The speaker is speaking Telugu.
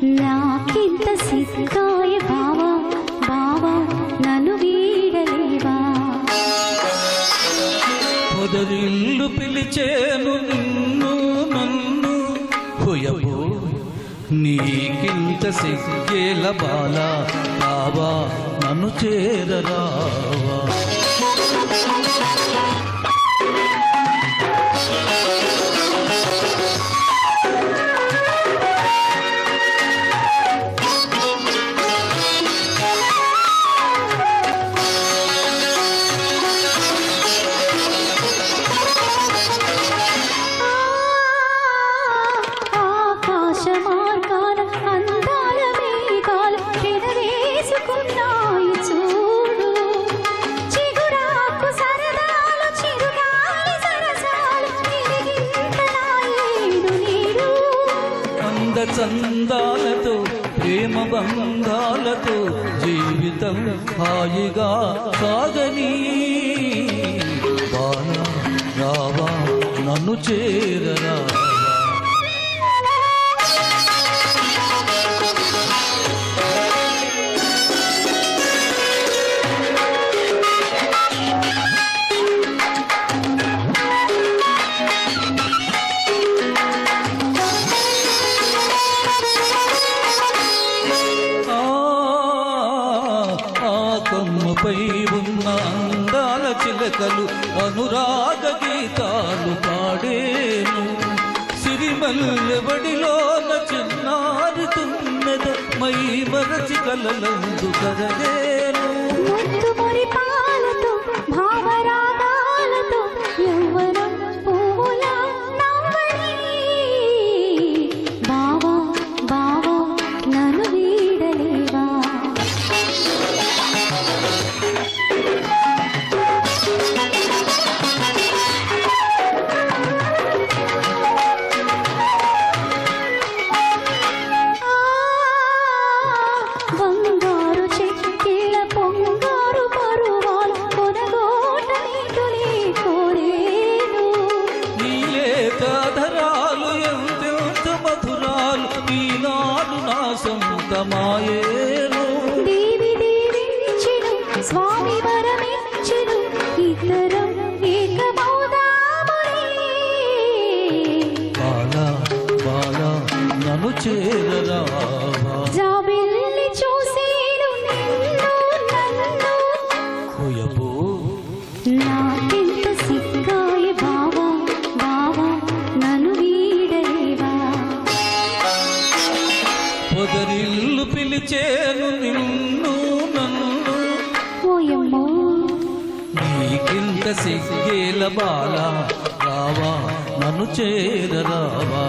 నాకింత సిగ్గాయ బావా బావా నన్ను వీడలేవా పొదరిల్లు పిలిచేను నిన్ను నన్ను హోయబో నీకింత సిగ్గేల బాలా బావా నన్ను చేరరావా చందాలతో ప్రేమ బంధాలతో జీవితం హాయిగా సాగని బాలా రావా నన్ను చేరరా కొమ్మపై ఉన్న అందాల చిలకలు అనురాగ గీతాలు పాడేను సిరిమల్లెబడిలోన చిన్నారుతున్నద మై మరచి కలలందు కదలేను ఈనాడు నా సొంతమాయేను దేవి దేవించెను స్వామి వరమిచ్చెను ఇద్దరం ఏకమౌదామని బాలా బాలా నన్ను చేరరావా జాబిల్లి చూసేను నిన్ను నన్ను హోయబో నాకింత సిగ్గాయ బావా బావా నన్ను వీడలేవా పొదరిల్లు పిలిచేను నిన్ను నన్ను ఓయమ్మో నీకింత సిగ్గేల బాలా రావా నన్ను చేరరావా